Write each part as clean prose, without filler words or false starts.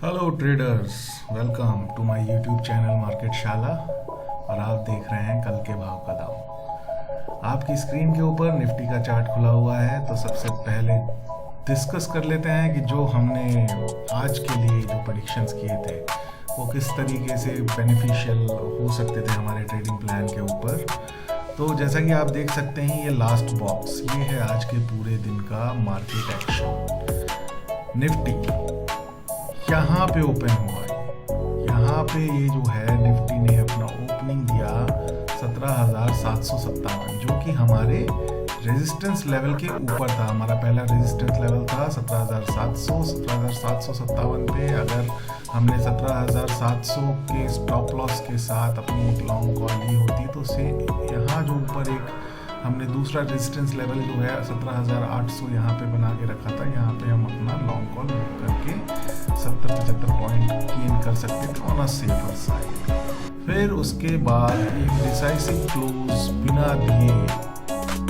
Hello traders, welcome to my YouTube channel market Shala. और आप देख रहे हैं कल के भाव का दाम। आपकी स्क्रीन के ऊपर निफ्टी का चार्ट खुला हुआ है। तो सबसे पहले डिस्कस कर लेते हैं कि जो हमने आज के लिए जो प्रेडिक्शंस किए थे वो किस तरीके से बेनिफिशियल हो सकते थे हमारे ट्रेडिंग प्लान के ऊपर। तो जैसा कि आप देख सकते हैं, ये लास्ट बॉक्स ये है आज के पूरे दिन का मार्केट एक्शन। निफ्टी यहाँ पे ओपन हुआ है। यहाँ पे ये जो है निफ्टी ने अपना ओपनिंग दिया 17,757, जो कि हमारे रेजिस्टेंस लेवल के ऊपर था। हमारा पहला रेजिस्टेंस लेवल था 17,700, 17,757 पे अगर हमने 17,700 के स्टॉप लॉस के साथ अपनी एक लॉन्ग कॉल ली होती तो से यहाँ जो ऊपर एक हमने दूसरा रेजिस्टेंस लेवल जो है 17,800 यहाँ पे बना के रखा था। यहाँ पे हम अपना लॉन्ग कॉल बुक करके 70-75 पॉइंट गेन कर सकते थे ऑन अ सेफर साइड। फिर उसके बाद एक डिसाइसिव क्लोज बिना दिए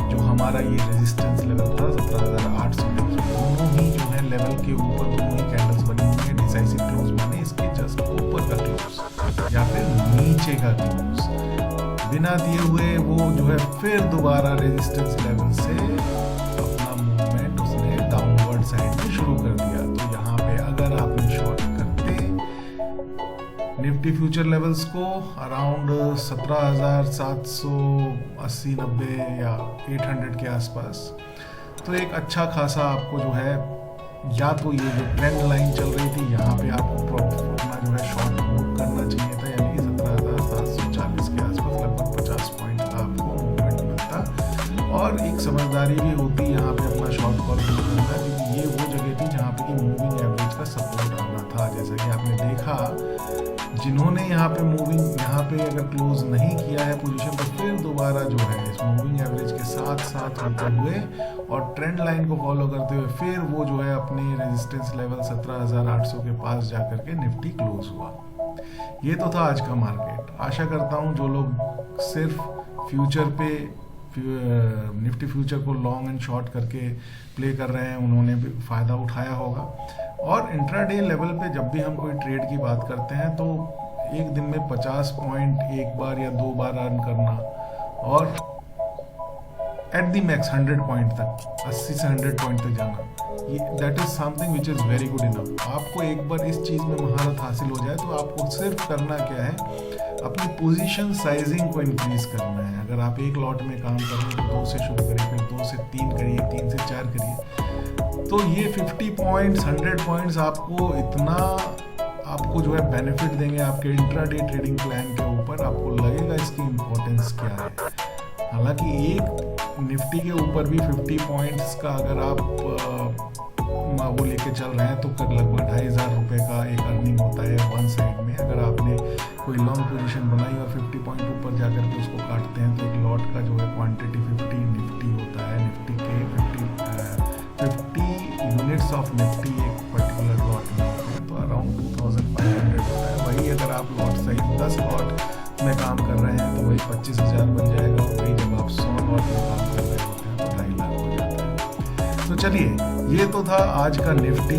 जो हमारा ये रेजिस्टेंस लेवल था 17,800, देखिए दोनों ही जो है लेवल के ऊपर दोनों ही कैंडल्स बनी हुई है। डिसाइसिव क्लोज माने इसके जस्ट ऊपर का क्लोज या फिर नीचे का क्लोज बिना दिए हुए वो जो है फिर दोबारा रेजिस्टेंस लेवल से अपना मूवमेंट उसने डाउनवर्ड साइड में शुरू कर दिया। तो यहाँ पे अगर आपने शॉर्ट करते निफ्टी फ्यूचर लेवल्स को अराउंड 17,780-90 या 800 के आसपास, तो एक अच्छा खासा आपको जो है या तो ये जो ट्रेंड लाइन चल रही थी यहाँ पे आपको अपना जो है शॉर्ट बुक करना चाहिए था, यानी कि 17,740 के आसपास लगभग 50 पॉइंट का आपको मूवमेंट मिलता। और एक समझदारी भी होती यहाँ पे अपना शॉर्ट कॉल बुक करना, क्योंकि ये वो जगह थी जहाँ पे कि मूविंग एवरेज का सपोर्ट आना था। जैसा कि आपने देखा जिन्होंने यहाँ पे अगर क्लोज नहीं किया है पोजीशन, तो फिर दोबारा जो है इस मूविंग एवरेज के साथ साथ होते हुए और ट्रेंड लाइन को फॉलो करते हुए फिर वो जो है अपने रेजिस्टेंस लेवल 17,800 के पास जाकर के निफ्टी क्लोज हुआ। ये तो था आज का मार्केट। आशा करता हूँ जो लोग सिर्फ फ्यूचर पे निफ्टी फ्यूचर को लॉन्ग एंड शॉर्ट करके प्ले कर रहे हैं उन्होंने भी फ़ायदा उठाया होगा। और इंट्राडे लेवल पे जब भी हम कोई ट्रेड की बात करते हैं तो एक दिन में 50 पॉइंट एक बार या दो बार अर्न करना और एट दी मैक्स 100 पॉइंट तक, 80 से 100 पॉइंट तक जाना, ये that is something which is very good enough. आपको एक बार इस चीज़ में महारत हासिल हो जाए तो आपको सिर्फ करना क्या है, अपनी पोजीशन साइजिंग को इंक्रीज करना है। अगर आप एक लॉट में काम कर रहे हैं तो 2 से शुरू करिए, फिर 2 से 3 करिए, 3 से 4 करिए। तो ये 50 पॉइंट्स 100 पॉइंट्स आपको इतना आपको जो है बेनिफिट देंगे आपके इंट्राडे ट्रेडिंग प्लान के ऊपर। आपको लगेगा इसकी इम्पोर्टेंस क्या है। हालांकि एक निफ्टी के ऊपर भी 50 पॉइंट्स का अगर आप वो लेके चल रहे हैं तो लगभग 2,500 रुपये का एक अर्निंग होता है वन साइड में। अगर आपने कोई लॉन्ग पोजीशन बनाई और 50 पॉइंट ऊपर जाकर के उसको काटते हैं तो एक लॉट का जो है क्वांटिटी 50 निफ्टी होता है। निफ्टी के 50 यूनिट्स ऑफ निफ्टी एक पर्टिकुलर लॉट में होते हैं, तो अराउंड 2,500 होता है। वही अगर आप लॉट सहित 10 लॉट में काम कर रहे हैं तो वही 25,000 बन जाएगा। और वही जब आप 100 लॉट में काम कर रहे होते हैं तो 2.5 लाख हो जाता है। तो चलिए, ये तो था आज का निफ्टी।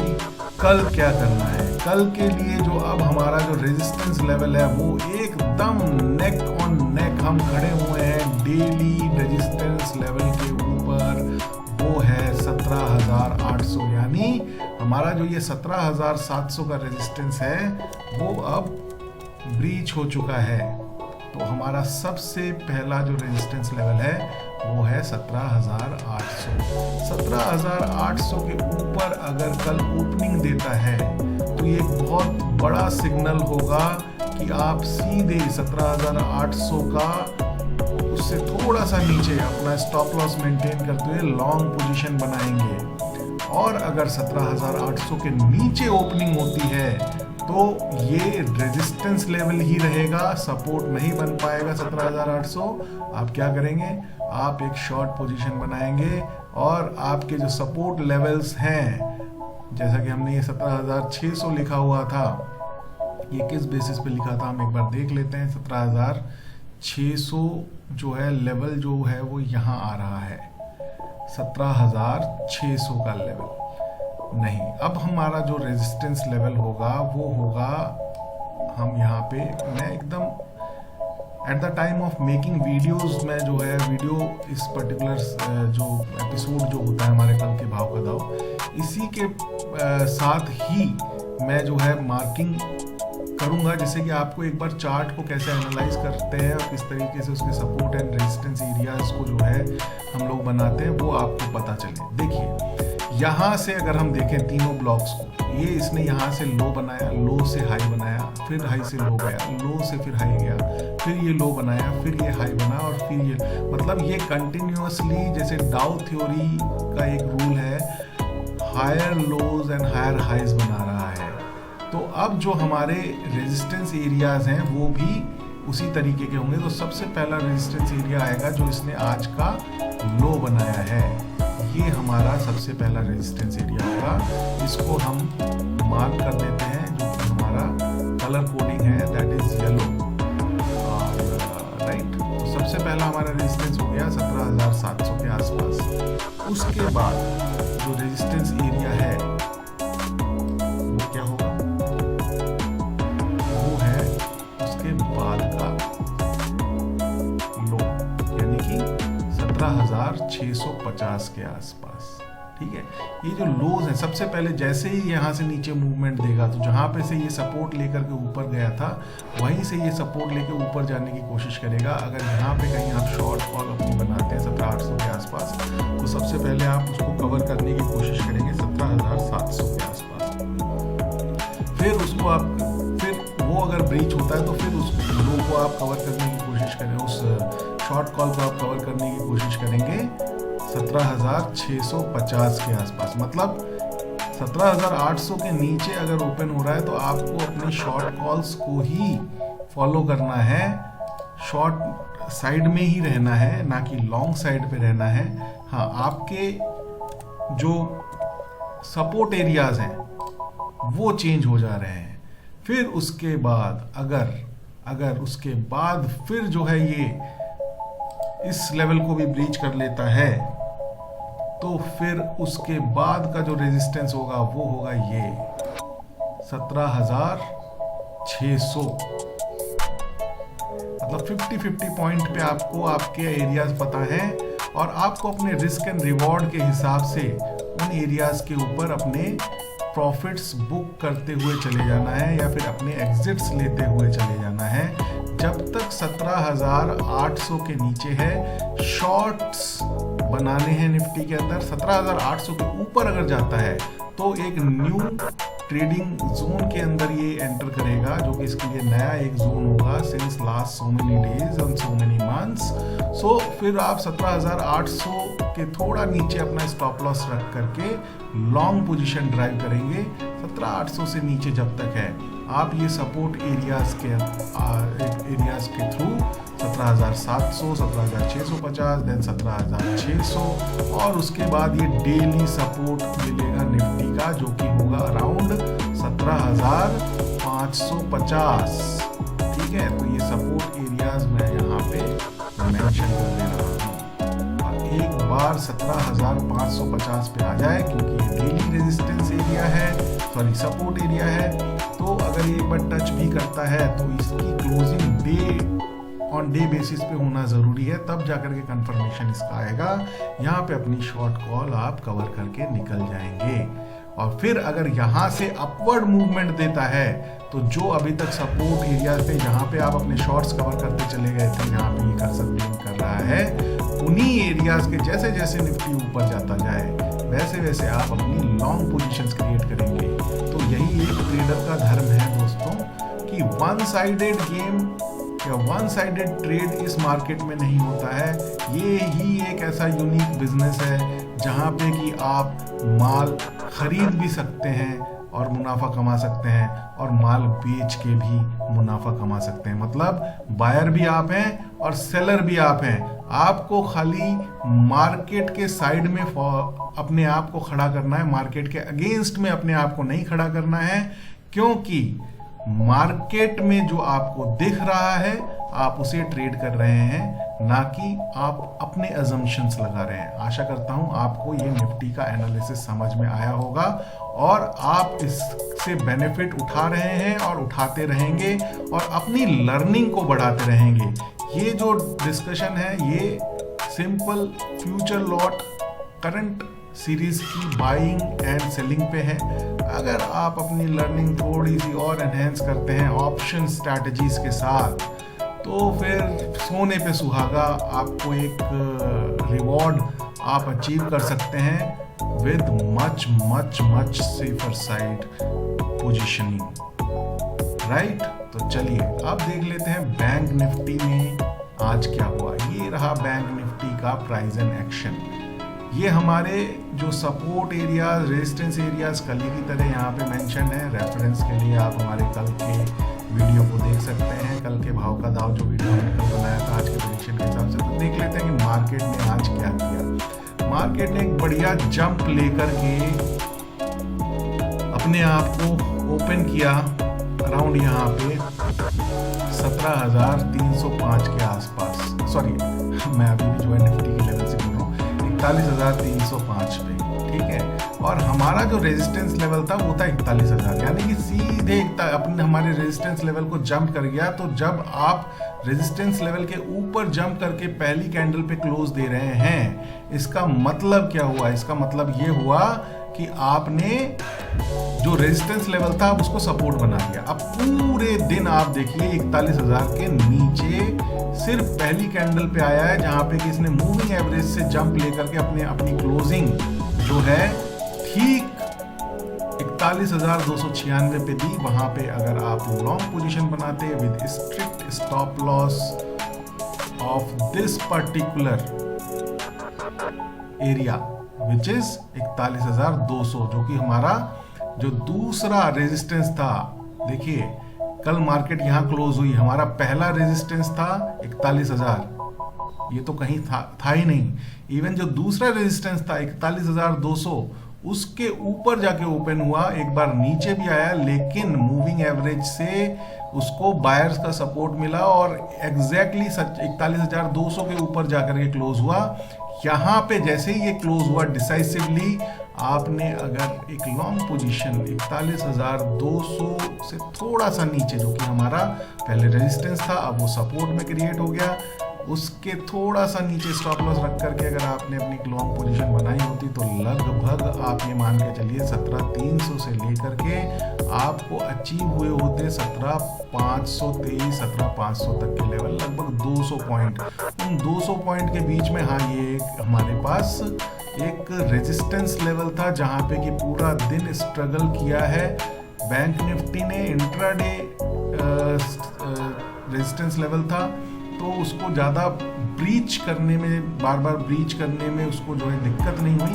कल क्या करना है? कल के लिए जो अब हमारा जो रेजिस्टेंस लेवल है वो एकदम नेक ऑन नेक हम खड़े हुए हैं डेली रेजिस्टेंस लेवल के ऊपर, वो है 17,800। यानी हमारा जो ये 17,700 का रेजिस्टेंस है वो अब ब्रीच हो चुका है। तो हमारा सबसे पहला जो रेजिस्टेंस लेवल है वो है 17,800। 17,800 के ऊपर अगर कल ओपनिंग देता है तो ये बहुत बड़ा सिग्नल होगा कि आप सीधे 17,800 का उससे थोड़ा सा नीचे अपना स्टॉप लॉस मेंटेन करते हुए लॉन्ग पोजीशन बनाएंगे। और अगर 17,800 के नीचे ओपनिंग होती है तो ये रेजिस्टेंस लेवल ही रहेगा, सपोर्ट नहीं बन पाएगा 17,800। आप क्या करेंगे? आप एक शॉर्ट पोजीशन बनाएंगे और आपके जो सपोर्ट लेवल्स हैं, जैसा कि हमने ये 17,600 लिखा हुआ था, ये किस बेसिस पे लिखा था हम एक बार देख लेते हैं। 17,600 जो है लेवल जो है वो यहाँ आ रहा है, 17,600 का लेवल। नहीं। अब हमारा जो रेजिस्टेंस लेवल होगा वो होगा, हम यहाँ पे मैं एकदम at the time of making videos में जो है वीडियो इस पर्टिकुलर जो एपिसोड जो होता है हमारे कल के भाव का दाव, इसी के साथ ही मैं जो है मार्किंग करूंगा, जैसे कि आपको एक बार चार्ट को कैसे एनालाइज करते हैं और किस तरीके से उसके सपोर्ट एंड रेजिस्टेंस एरियाज को जो है हम लोग बनाते हैं वो आपको पता चले। देखिए यहाँ से अगर हम देखें तीनों ब्लॉक्स को, ये इसने यहाँ से लो बनाया, लो से हाई बनाया, फिर हाई से लो गया, लो से फिर हाई गया, फिर ये लो बनाया, फिर ये हाई बना और फिर ये, मतलब ये कंटिन्यूअसली, जैसे डाउ थ्योरी का एक रूल है, higher lows and higher highs बना रहा है। तो अब जो हमारे रेजिस्टेंस एरियाज हैं वो भी उसी तरीके के होंगे। तो सबसे पहला रेजिस्टेंस एरिया आएगा जो इसने आज का लो बनाया है, ये हमारा सबसे पहला रेजिस्टेंस एरिया होगा। इसको हम मार्क कर देते हैं, जो कि हमारा कलर कोडिंग है, दैट इज येलो, राइट। तो सबसे पहला हमारा रेजिस्टेंस हो गया 17,700 के आसपास। उसके बाद जो रेजिस्टेंस एरिया है वो क्या होगा, वो है उसके बाद का लो, यानी कि 17,650 के आसपास। ठीक है, ये जो लोज है सबसे पहले जैसे ही यहाँ से नीचे मूवमेंट देगा, तो जहाँ पे से ये सपोर्ट लेकर के ऊपर गया था वहीं से ये सपोर्ट लेकर ऊपर जाने की कोशिश करेगा। अगर यहाँ पे कहीं आप शॉर्ट कॉल अपनी बनाते हैं 17,800 के आसपास, तो सबसे पहले आप उसको कवर करने की कोशिश करेंगे 17,700 के आसपास। फिर उसको आप, फिर वो अगर ब्रीच होता है तो फिर उस लो को आप कवर करने की कोशिश करें, उस शॉर्ट कॉल को आप कवर करने की कोशिश करेंगे 17,650 के आसपास। मतलब 17,800 के नीचे अगर ओपन हो रहा है तो आपको अपने शॉर्ट कॉल्स को ही फॉलो करना है, शॉर्ट साइड में ही रहना है, ना कि लॉन्ग साइड पे रहना है। हाँ, आपके जो सपोर्ट एरियाज हैं वो चेंज हो जा रहे हैं। फिर उसके बाद अगर उसके बाद फिर जो है ये इस लेवल को भी ब्रीच कर लेता है, तो फिर उसके बाद का जो रेजिस्टेंस होगा वो होगा ये 17,600। मतलब 50-50 पॉइंट पे आपको आपके एरियाज पता है और आपको अपने रिस्क एंड रिवॉर्ड के हिसाब से उन एरियाज के ऊपर अपने प्रॉफिट्स बुक करते हुए चले जाना है या फिर अपने एग्जिट्स लेते हुए चले जाना है। जब तक 17,800 के नीचे है, शॉर्ट्स बनाने हैं निफ्टी के अंदर। 17,800 के ऊपर अगर जाता है तो एक न्यू ट्रेडिंग जोन के अंदर ये एंटर करेगा, जो कि इसके लिए नया एक जोन होगा since last so many days and so many months. So फिर आप 17,800 के थोड़ा नीचे अपना स्टॉप लॉस रख करके लॉन्ग पोजीशन ड्राइव करेंगे। 17,800 से नीचे जब तक है, आप ये सपोर्ट एरियाज के थ्रू 17,700, 17,650, देन 17,600 और उसके बाद ये डेली सपोर्ट मिलेगा निफ्टी का, जो कि होगा अराउंड 17,550। ठीक है, तो ये सपोर्ट एरियाज मैं यहाँ पे मेंशन कर दे रहा हूँ। और एक बार 17,550 पे आ जाए, क्योंकि ये डेली रेजिस्टेंस एरिया है, सॉरी सपोर्ट एरिया है, तो अगर ये एक बार टच भी करता है तो इसकी closing day on day basis पे होना ज़रूरी है, तब जाकर के कंफर्मेशन इसका आएगा। यहाँ पे अपनी शॉर्ट कॉल आप कवर करके निकल जाएंगे। और फिर अगर यहाँ से अपवर्ड मूवमेंट देता है तो जो अभी तक सपोर्ट एरिया थे जहाँ पे आप अपने शॉर्ट्स कवर करते चले गए थे, जहाँ पे ये कर्सर ब्लिंक कर रहा है, उन्हीं एरियाज के जैसे जैसे निफ्टी ऊपर जाता जाए वैसे वैसे आप अपनी लॉन्ग पोजीशंस क्रिएट करेंगे। तो यही एक ट्रेडर का धर्म है दोस्तों, कि वन साइडेड गेम या वन साइडेड ट्रेड इस मार्केट में नहीं होता है। ये ही एक ऐसा यूनिक बिजनेस है जहाँ पे कि आप माल खरीद भी सकते हैं और मुनाफा कमा सकते हैं, और माल बेच के भी मुनाफा कमा सकते हैं। मतलब बायर भी आप हैं और सेलर भी आप हैं। आपको खाली मार्केट के साइड में अपने आप को खड़ा करना है, मार्केट के अगेंस्ट में अपने आप को नहीं खड़ा करना है, क्योंकि मार्केट में जो आपको दिख रहा है आप उसे ट्रेड कर रहे हैं, ना कि आप अपने अजम्पशंस लगा रहे हैं। आशा करता हूं आपको ये निफ्टी का एनालिसिस समझ में आया होगा और आप इससे बेनिफिट उठा रहे हैं और उठाते रहेंगे और अपनी लर्निंग को बढ़ाते रहेंगे। ये जो डिस्कशन है ये simple future lot current series की बाइंग एंड सेलिंग पे है। अगर आप अपनी लर्निंग थोड़ी सी और एनहेंस करते हैं ऑप्शन स्ट्रैटेजीज के साथ, तो फिर सोने पे सुहागा आपको एक रिवॉर्ड आप अचीव कर सकते हैं with much much much safer side positioning, right. तो चलिए अब देख लेते हैं बैंक निफ्टी में आज क्या हुआ। ये रहा बैंक निफ्टी का प्राइस एंड एक्शन। ये हमारे जो सपोर्ट एरियाज, रेजिस्टेंस एरियाज कल की तरह यहाँ पे मेंशन है। रेफरेंस के लिए आप हमारे कल के वीडियो को देख सकते हैं। कल के भाव का दाव जो वीडियो हमने कल बनाया था आज के प्रेडिक्शन के हिसाब से। तो देख लेते हैं कि मार्केट ने आज क्या किया। मार्केट ने एक बढ़िया जंप लेकर के अपने आप को ओपन किया अराउंड यहाँ पे 17,305 के आसपास। सॉरी, मैं अभी भी जो है निफ्टी के लेवल से बोल रहा हूँ, 41,305 पे, ठीक है। और हमारा जो रेजिस्टेंस लेवल था वो था 41,000, यानी कि सीधे अपने हमारे रेजिस्टेंस लेवल को जंप कर गया। तो जब आप रेजिस्टेंस लेवल के ऊपर जंप करके पहली कैंडल पे क्लोज दे रहे हैं, इसका मतलब क्या हुआ? इसका मतलब ये हुआ कि आपने जो रेजिस्टेंस लेवल था उसको सपोर्ट बना दिया। अब पूरे दिन आप देखिए 41,000 के नीचे सिर्फ पहली कैंडल पे आया है, जहां पे कि इसने मूविंग एवरेज से जंप लेकर के अपनी क्लोजिंग जो है ठीक 41,296 पे दी। वहां पे अगर आप लॉन्ग पोजीशन बनाते with strict stop loss of this particular area which is 41,200, जो कि हमारा जो दूसरा रेजिस्टेंस था। देखिए कल मार्केट यहां क्लोज हुई, हमारा पहला रेजिस्टेंस था 41,000, ये तो कहीं था ही नहीं। इवन जो दूसरा रेजिस्टेंस था 41,200, उसके ऊपर जाके ओपन हुआ, एक बार नीचे भी आया, लेकिन मूविंग एवरेज से उसको बायर्स का सपोर्ट मिला और एग्जैक्टली 41,200 के ऊपर जाकर के क्लोज हुआ। यहाँ पे जैसे ही ये क्लोज हुआ डिसाइसिवली, आपने अगर एक लॉन्ग पोजीशन 41,200 से थोड़ा सा नीचे, जो कि हमारा पहले रेजिस्टेंस था अब वो सपोर्ट में क्रिएट हो गया, उसके थोड़ा सा नीचे स्टॉप लॉस रख करके अगर आपने अपनी लॉन्ग पोजीशन बनाई होती तो लगभग आप ये मान के चलिए 17,300 से लेकर के आपको अचीव हुए होते 17,523, 17,500 तक के लेवल, लगभग 200 पॉइंट। उन 200 पॉइंट के बीच में हाँ ये हमारे पास एक रेजिस्टेंस लेवल था जहाँ पे कि पूरा दिन स्ट्रगल किया है बैंक निफ्टी ने। इंट्राडे रेजिस्टेंस लेवल था, तो उसको ज़्यादा ब्रीच करने में, बार बार ब्रीच करने में उसको जो है दिक्कत नहीं हुई।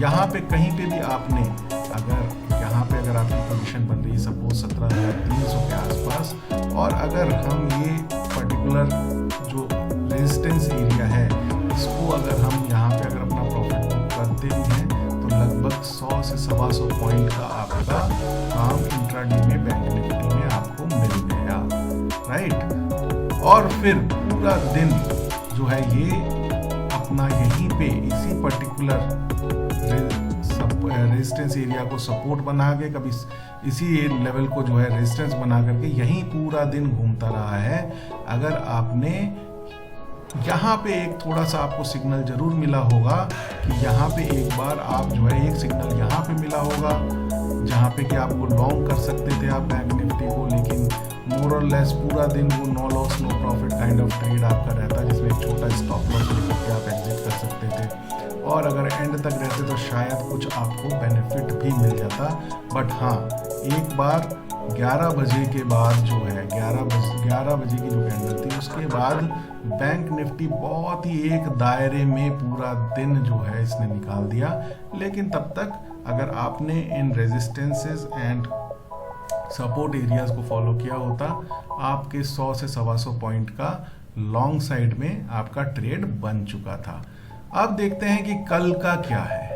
यहाँ पे कहीं पे भी आपने अगर आपकी पोजीशन बन रही है सपोज 17,300 के आसपास, और अगर हम ये पर्टिकुलर जो रेजिस्टेंस एरिया है इसको अगर हम यहाँ पे अगर अपना प्रॉफिट बुक करते भी हैं तो लगभग 100 से 125 पॉइंट का आपका काम इंट्राडे में बैंक निफ्टी में आपको मिल गया, राइट। और फिर पूरा दिन जो है ये अपना यहीं पे इसी पर्टिकुलर रेजिस्टेंस एरिया को सपोर्ट बना के, कभी इसी लेवल को जो है रेजिस्टेंस बना करके यहीं पूरा दिन घूमता रहा है। अगर आपने यहाँ पे एक थोड़ा सा आपको सिग्नल जरूर मिला होगा कि यहाँ पे एक बार आप जो है एक सिग्नल यहाँ पे मिला होगा जहाँ पे कि आपको लॉन्ग कर सकते थे आप बैंक निफ्टी को, लेकिन मोर और लेस पूरा दिन वो no loss no profit kind of trade आपका रहता, जिसमें एक छोटा स्टॉप लॉस लेकर के आप एग्जिट कर सकते थे, और अगर एंड तक रहते तो शायद कुछ आपको बेनिफिट भी मिल जाता। बट हाँ, एक बार 11 बजे के बाद जो है 11 बजे की जो कैंडल थी उसके बाद बैंक निफ्टी बहुत ही एक दायरे में पूरा दिन जो है इसने निकाल दिया। लेकिन तब तक अगर आपने इन रेजिस्टेंसेस एंड सपोर्ट एरियाज को फॉलो किया होता, आपके 100 से 125 पॉइंट का लॉन्ग साइड में आपका ट्रेड बन चुका था। अब देखते हैं कि कल का क्या है।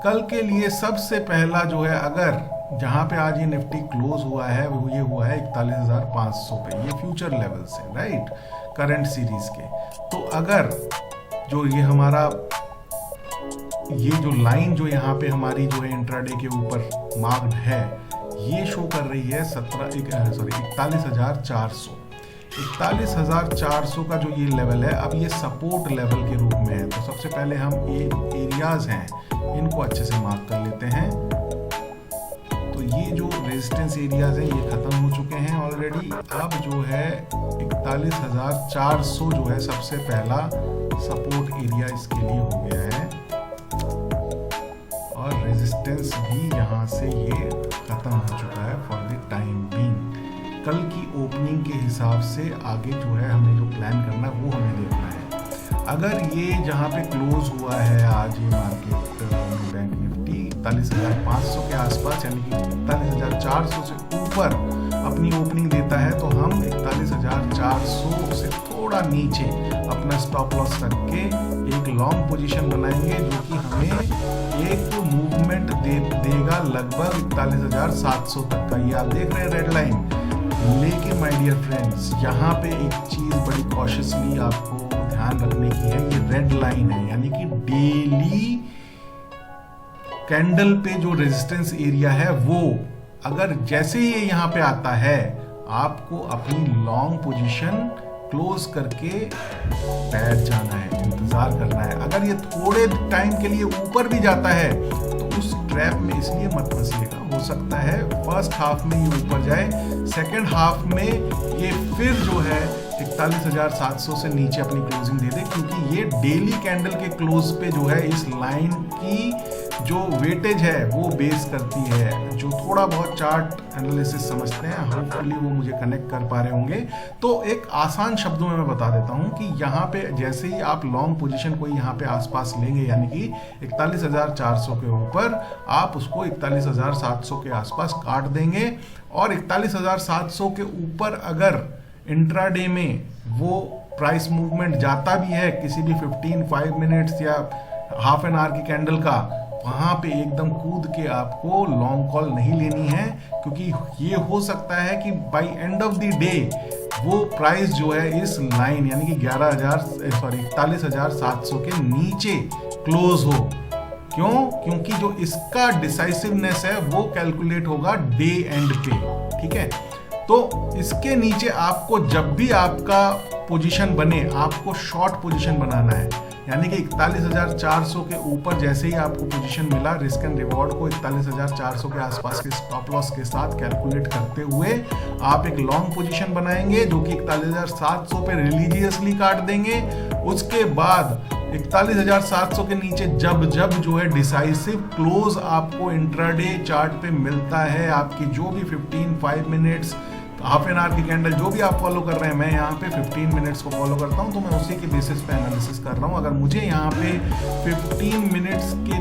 कल के लिए सबसे पहला जो है, अगर जहाँ पे आज ये निफ्टी क्लोज हुआ है वो ये हुआ है 41,500 पे, ये फ्यूचर लेवल्स है राइट, करंट सीरीज के। तो अगर जो ये हमारा ये जो लाइन जो यहाँ पे हमारी जो है इंट्राडे के ऊपर मार्क्ड है, ये शो कर रही है 41,400। 41,400 का जो ये लेवल है, अब ये सपोर्ट लेवल के रूप में है। तो सबसे पहले हम ये एरियाज हैं इनको अच्छे से मार्क कर लेते हैं। तो ये जो रेजिस्टेंस एरियाज हैं ये खत्म हो चुके हैं ऑलरेडी। अब जो है 41,400 जो है सबसे पहला सपोर्ट एरिया इसके लिए हो गया है, और रेजिस्टेंस भी यहाँ से ये खत्म हो चुका है फॉर द टाइम बीइंग। कल की ओपनिंग के हिसाब से आगे जो है हमें जो प्लान करना है वो हमें देखना है। अगर ये जहाँ पे क्लोज हुआ है आज ये मार्केट बैंक निफ्टी 41,500 के आसपास, यानी कि 41,400 से ऊपर अपनी ओपनिंग देता है, तो हम 41,400 से थोड़ा नीचे अपना स्टॉप लॉस रख के एक लॉन्ग पोजीशन बनाएंगे, जो कि हमें एक मूवमेंट देगा लगभग 41,700 तक का। ये आप देख रहे हैं रेड लाइन। लेकिन माय डियर फ्रेंड्स, यहाँ पे एक चीज बड़ी कॉशियसली आपको ध्यान रखने की है, ये रेड लाइन है, यानी कि डेली कैंडल पे जो रेजिस्टेंस एरिया है वो अगर जैसे ही ये यहाँ पे आता है, आपको अपनी लॉन्ग पोजीशन क्लोज करके बैठ जाना है, इंतजार करना है। अगर ये थोड़े टाइम के लिए ऊपर भी जाता है तो उस ट्रैप में इसलिए मत फंसिएगा, हो सकता है फर्स्ट हाफ में ये ऊपर जाए, सेकेंड हाफ में ये फिर जो है 41,700 से नीचे अपनी क्लोजिंग दे दे, क्योंकि ये डेली कैंडल के क्लोज पे जो है इस लाइन की जो वेटेज है वो बेस करती है। जो थोड़ा बहुत चार्ट एनालिसिस समझते हैं, होपफुली वो मुझे कनेक्ट कर पा रहे होंगे। तो एक आसान शब्दों में मैं बता देता हूं कि यहाँ पे जैसे ही आप लॉन्ग पोजीशन कोई यहाँ पे आसपास लेंगे, यानी कि 41,400 के ऊपर, आप उसको 41,700 के आसपास काट देंगे, और 41,700 के ऊपर अगर इंट्राडे में वो प्राइस मूवमेंट जाता भी है किसी भी 5 मिनट्स या हाफ एन आवर की कैंडल का, वहां पे एकदम कूद के आपको लॉन्ग कॉल नहीं लेनी है, क्योंकि ये हो सकता है कि by end of the day वो प्राइस जो है इस लाइन यानी कि 41,700 के नीचे क्लोज हो। क्यों? क्योंकि जो इसका डिसाइसिवनेस है वो कैलकुलेट होगा डे एंड पे, ठीक है। तो इसके नीचे आपको जब भी आपका पोजीशन बने, आपको शॉर्ट पोजीशन बनाना है, यानी कि 41,400 के ऊपर जैसे ही आपको पोजीशन मिला, रिस्क एंड रिवॉर्ड को 41,400 के आसपास के स्टॉप लॉस के साथ कैलकुलेट करते हुए आप एक लॉन्ग पोजीशन बनाएंगे, जो कि 41,700 पे रिलीजियसली काट देंगे। उसके बाद 41,700 के नीचे जब जो है डिसाइसिव क्लोज आपको इंट्राडे चार्ट पे मिलता है, आपकी जो भी 5 मिनट्स हाफ एन आवर की कैंडल जो भी आप फॉलो कर रहे हैं, मैं यहाँ पे 15 मिनट्स को फॉलो करता हूँ, तो मैं उसी के बेसिस पे एनालिसिस कर रहा हूँ। अगर मुझे यहाँ पे 15 मिनट्स की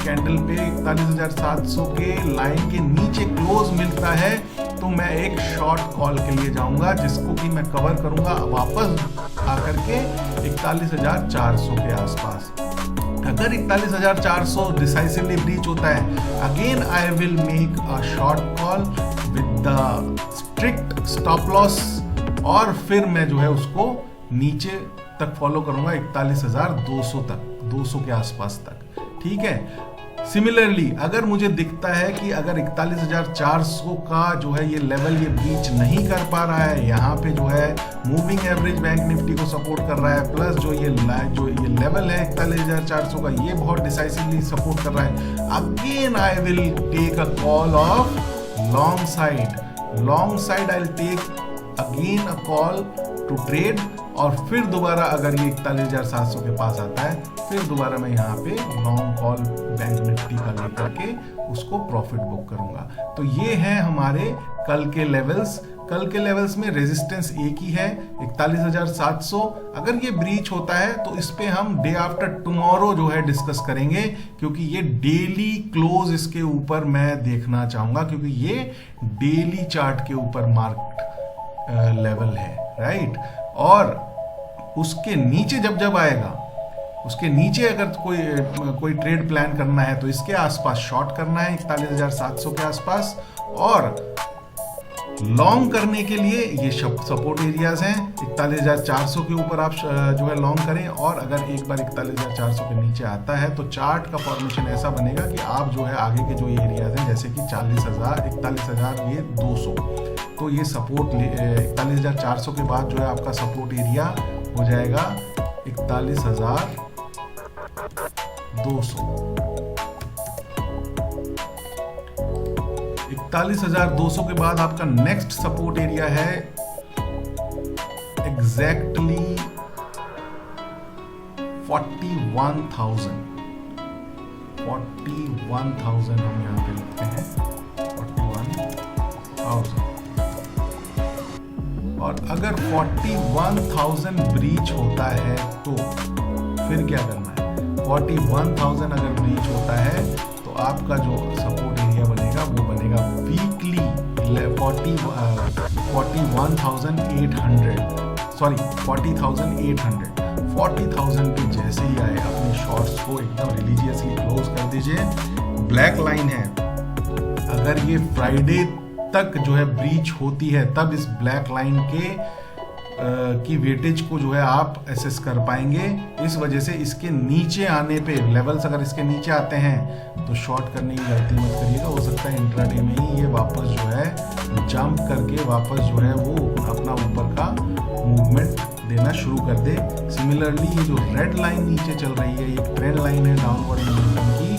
कैंडल पे 41,700 के लाइन के नीचे क्लोज मिलता है, तो मैं एक शॉर्ट कॉल के लिए जाऊंगा, जिसको कि मैं कवर करूंगा वापस आकर के 41,400 के आसपास। अगर 41,400 डिसाइसिवली ब्रीच होता है, again I will make a short call with the strict stop loss, और फिर मैं जो है उसको नीचे तक फॉलो करूंगा 41,200 तक, 200 के आसपास तक, ठीक है। सिमिलरली अगर मुझे दिखता है कि अगर 41,400 का जो है ये लेवल ये ब्रीच नहीं कर पा रहा है, यहाँ पे जो है मूविंग एवरेज बैंक निफ्टी को सपोर्ट कर रहा है, प्लस जो ये लेवल है 41,400 का, ये बहुत डिसाइसिवली सपोर्ट कर रहा है, again I will take a call of long side I will take again a call to trade, और फिर दोबारा अगर ये 41,700 के पास आता है, फिर दोबारा मैं यहाँ पे लॉन्ग कॉल बैंक निफ्टी का लेकर के उसको प्रॉफिट बुक करूंगा। तो ये है हमारे कल के लेवल्स। कल के लेवल्स में रेजिस्टेंस एक ही है 41,700। अगर ये ब्रीच होता है तो इस पे हम डे आफ्टर टुमारो जो है डिस्कस करेंगे, क्योंकि ये डेली क्लोज इसके ऊपर मैं देखना चाहूंगा, क्योंकि ये डेली चार्ट के ऊपर मार्क्ड लेवल है, राइट। और उसके नीचे जब आएगा, उसके नीचे अगर कोई ट्रेड प्लान करना है तो इसके आसपास शॉर्ट करना है 41,700 के आसपास, और लॉन्ग करने के लिए ये सपोर्ट एरियाज हैं 41,400 के ऊपर आप जो है लॉन्ग करें। और अगर एक बार 41,400 के नीचे आता है तो चार्ट का फॉर्मेशन ऐसा बनेगा कि आप जो है आगे के जो एरियाज हैं जैसे कि 41,000 ये 200, तो ये सपोर्ट 41,400 के बाद जो है आपका सपोर्ट एरिया हो जाएगा 41,200। 41,200 के बाद आपका नेक्स्ट सपोर्ट एरिया है एग्जैक्टली 41,000। 41,000 हम यहां पे लिखते हैं 41,000। और अगर 41,000 ब्रीच होता है तो फिर क्या करना है? 41,000 अगर ब्रीच होता है तो आपका जो सपोर्ट एरिया बनेगा वो बनेगा वीकली 40,800 पे जैसे ही आए अपने शॉर्ट्स को एकदम रिलीजियसली क्लोज कर दीजिए। ब्लैक लाइन है, अगर ये फ्राइडे तक जो है ब्रीच होती है तब इस ब्लैक लाइन की वेटेज को जो है आप एसेस कर पाएंगे। इस वजह से इसके नीचे आने पे लेवल्स अगर इसके नीचे आते हैं तो शॉर्ट करने की गलती मत करिएगा। हो सकता है इंट्राडे में ही ये वापस जो है जंप करके वापस जो है वो अपना ऊपर का मूवमेंट देना शुरू कर दे। सिमिलरली ये जो रेड लाइन नीचे चल रही है, एक ट्रेंड लाइन है डाउनवर्ड मोमेंटम की,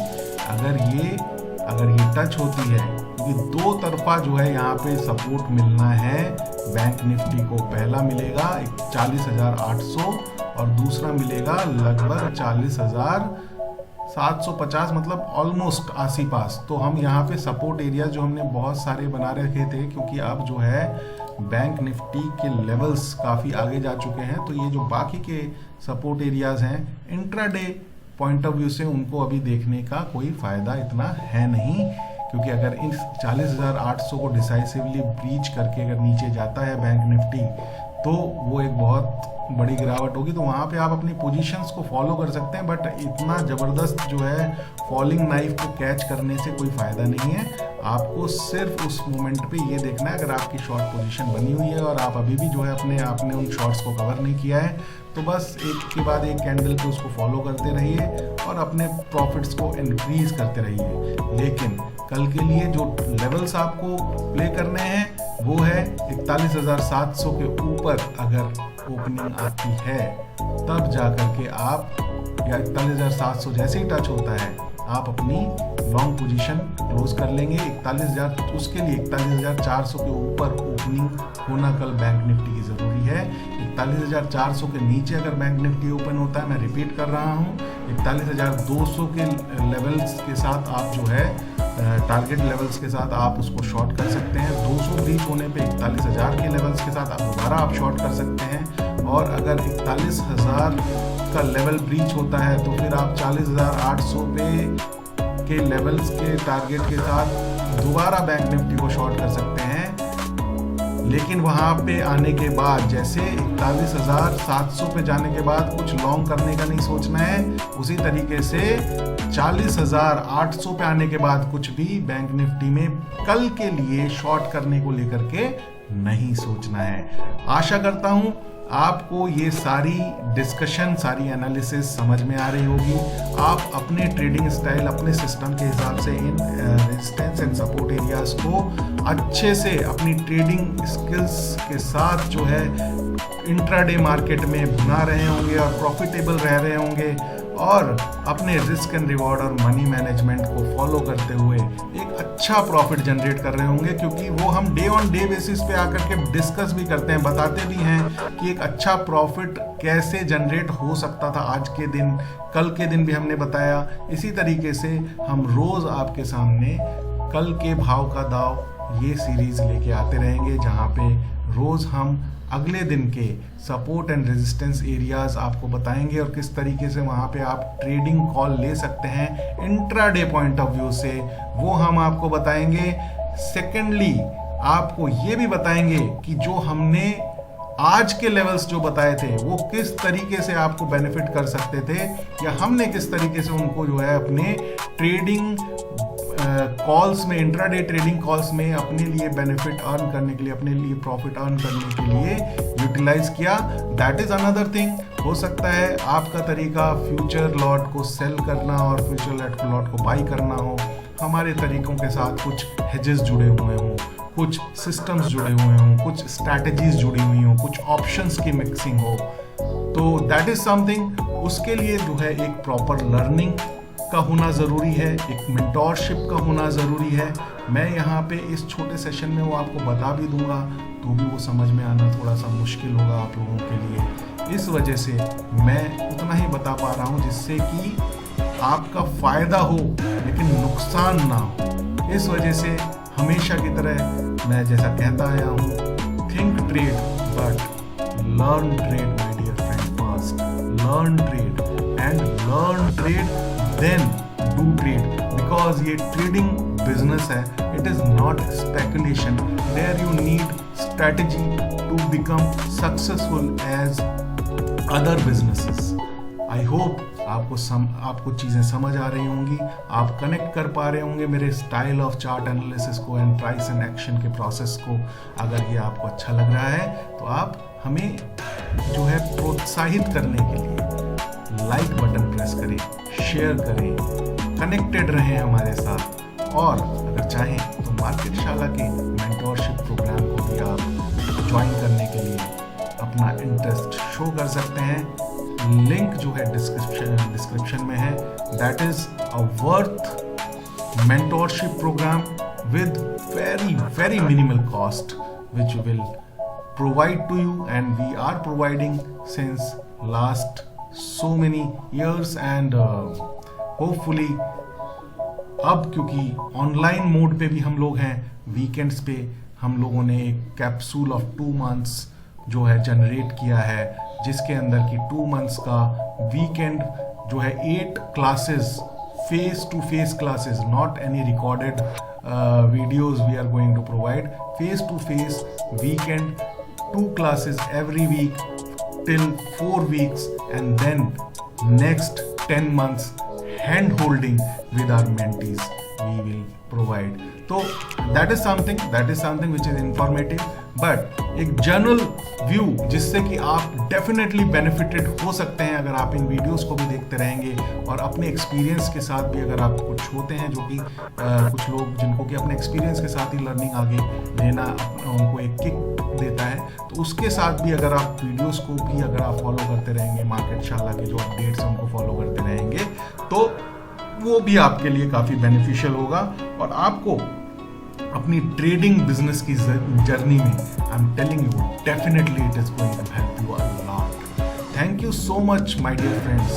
अगर ये टच होती है, क्योंकि दो तरफा जो है यहाँ पे सपोर्ट मिलना है बैंक निफ्टी को। पहला मिलेगा 40,800 और दूसरा मिलेगा लगभग 40,750, मतलब ऑलमोस्ट आसी पास। तो हम यहाँ पे सपोर्ट एरिया जो हमने बहुत सारे बना रखे थे, क्योंकि अब जो है बैंक निफ्टी के लेवल्स काफ़ी आगे जा चुके हैं, तो ये जो बाकी के सपोर्ट एरियाज हैं इंट्राडे पॉइंट ऑफ व्यू से उनको अभी देखने का कोई फ़ायदा इतना है नहीं, क्योंकि अगर इन 40,800 को डिसाइसिवली ब्रीच करके अगर नीचे जाता है बैंक निफ्टी तो वो एक बहुत बड़ी गिरावट होगी। तो वहाँ पे आप अपनी पोजीशंस को फॉलो कर सकते हैं, बट इतना ज़बरदस्त जो है फॉलिंग नाइफ को कैच करने से कोई फ़ायदा नहीं है। आपको सिर्फ उस मोमेंट पे ये देखना है, अगर आपकी शॉर्ट पोजीशन बनी हुई है और आप अभी भी जो है आपने उन शॉर्ट्स को कवर नहीं किया है, तो बस एक के बाद एक कैंडल पे उसको फॉलो करते रहिए और अपने प्रॉफिट्स को इंक्रीज करते रहिए। लेकिन कल के लिए जो लेवल्स आपको प्ले करने हैं वो है 41,700 के ऊपर अगर ओपनिंग आती है तब जाकर के आप, या 41,700 जैसे ही टच होता है आप अपनी लॉन्ग पोजीशन क्लोज कर लेंगे। 41,000 उसके लिए 41,400 के ऊपर ओपनिंग होना कल बैंक निफ्टी की ज़रूरी है। 41,400 के नीचे अगर बैंक निफ्टी ओपन होता है, मैं रिपीट कर रहा हूँ, 41,200 के लेवल्स के साथ आप जो है टारगेट लेवल्स के साथ आप उसको शॉर्ट कर सकते हैं। 200 ब्रीच होने पे 41,000 के लेवल्स के साथ आप दोबारा आप शॉर्ट कर सकते हैं। और अगर 41,000 का लेवल ब्रीच होता है तो फिर आप 40,800 पे के लेवल्स के टारगेट के साथ दोबारा बैंक निफ्टी को शॉर्ट कर सकते हैं। लेकिन वहाँ पे आने के बाद जैसे 41,700 पे जाने के बाद कुछ लॉन्ग करने का नहीं सोचना है, उसी तरीके से 40,800 पे आने के बाद कुछ भी बैंक निफ्टी में कल के लिए शॉर्ट करने को लेकर के नहीं सोचना है। आशा करता हूं आपको ये सारी डिस्कशन, सारी एनालिसिस समझ में आ रही होगी। आप अपने ट्रेडिंग स्टाइल, अपने सिस्टम के हिसाब से in resistance and support areas को अच्छे से अपनी ट्रेडिंग स्किल्स के साथ जो है इंट्राडे मार्केट में बना रहे होंगे और प्रॉफिटेबल रह रहे होंगे, और अपने रिस्क एंड रिवॉर्ड और मनी मैनेजमेंट को फॉलो करते हुए एक अच्छा प्रॉफिट जनरेट कर रहे होंगे। क्योंकि वो हम डे ऑन डे बेसिस पे आकर के डिस्कस भी करते हैं, बताते भी हैं कि एक अच्छा प्रॉफिट कैसे जनरेट हो सकता था आज के दिन, कल के दिन भी हमने बताया। इसी तरीके से हम रोज़ आपके सामने कल के भाव का दाव ये सीरीज़ लेके आते रहेंगे, जहाँ पे रोज़ हम अगले दिन के सपोर्ट एंड रेजिस्टेंस एरियाज आपको बताएंगे और किस तरीके से वहाँ पे आप ट्रेडिंग कॉल ले सकते हैं इंट्राडे पॉइंट ऑफ व्यू से, वो हम आपको बताएंगे। सेकेंडली आपको ये भी बताएंगे कि जो हमने आज के लेवल्स जो बताए थे वो किस तरीके से आपको बेनिफिट कर सकते थे, या हमने किस तरीके से उनको जो है अपने ट्रेडिंग कॉल्स में, इंट्राडे ट्रेडिंग कॉल्स में अपने लिए बेनिफिट अर्न करने के लिए, अपने लिए प्रॉफिट अर्न करने के लिए यूटिलाइज किया। That is another thing. हो सकता है आपका तरीका फ्यूचर लॉट को सेल करना और फ्यूचर लॉट को बाई करना हो, हमारे तरीकों के साथ कुछ हेजेस जुड़े हुए हों, कुछ सिस्टम्स जुड़े हुए हों, कुछ स्ट्रैटेजीज जुड़ी हुई हों, कुछ ऑप्शंस की मिक्सिंग हो, तो दैट इज समथिंग। उसके लिए जो है एक प्रॉपर लर्निंग का होना ज़रूरी है, एक मेंटोरशिप का होना ज़रूरी है। मैं यहाँ पे इस छोटे सेशन में वो आपको बता भी दूंगा, तो भी वो समझ में आना थोड़ा सा मुश्किल होगा आप लोगों के लिए। इस वजह से मैं उतना ही बता पा रहा हूँ जिससे कि आपका फ़ायदा हो लेकिन नुकसान ना हो। इस वजह से हमेशा की तरह मैं जैसा कहता आया हूँ, think trade but learn trade my dear friend first. Learn trade and learn trade then do trade, because ये ट्रेडिंग बिजनेस है, it is not speculation. There you need strategy to become successful as other businesses. I hope आपको चीज़ें समझ आ रही होंगी, आप connect कर पा रहे होंगे मेरे स्टाइल ऑफ चार्ट एनालिसिस को एंड प्राइस एंड एक्शन के प्रोसेस को। अगर ये आपको अच्छा लग रहा है तो आप हमें जो है प्रोत्साहित करने के लिए लाइक बटन प्रेस करें, शेयर करें, कनेक्टेड रहें हमारे साथ। और अगर चाहें तो मार्केटशाला के मेंटोरशिप प्रोग्राम को भी आप ज्वाइन करने के लिए अपना इंटरेस्ट शो कर सकते हैं। लिंक जो है डिस्क्रिप्शन में है। That is a worth mentorship programme with very minimal cost which will provide to you, and we are providing since last so many years, and hopefully अब क्योंकि ऑनलाइन मोड पे भी हम लोग हैं, वीकेंड्स पे हम लोगों ने एक कैप्सूल ऑफ 2 months जो है जनरेट किया है, जिसके अंदर की 2 months का वीकेंड जो है 8 classes, face to face classes, not any recorded videos we are going to provide, face to face weekend, 2 classes every week till 4 weeks, and then next 10 months hand holding with our mentees we will provide. So that is something which is informative, but एक general view जिससे कि आप definitely benefited हो सकते हैं अगर आप इन videos को भी देखते रहेंगे, और अपने एक्सपीरियंस के साथ भी अगर आप कुछ होते हैं जो कि कुछ लोग जिनको कि अपने एक्सपीरियंस के साथ ही लर्निंग आगे लेना उनको एक किक देता है, तो उसके साथ भी अगर आप वीडियोस को भी अगर आप फॉलो करते रहेंगे, मार्केटशाला के जो अपडेट्स हैं उनको फॉलो करते रहेंगे, तो वो भी आपके लिए काफ़ी बेनिफिशियल होगा, और आपको अपनी ट्रेडिंग बिजनेस की जर्नी में I am telling you definitely it is going to help you a lot. Thank you so much my dear friends,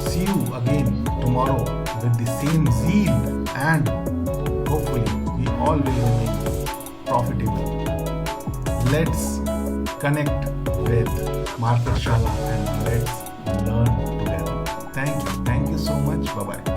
see you again tomorrow with the same zeal, and hopefully we all will remain profitable. Let's connect with Marketshala and let's learn together. Thank you so much. Bye bye.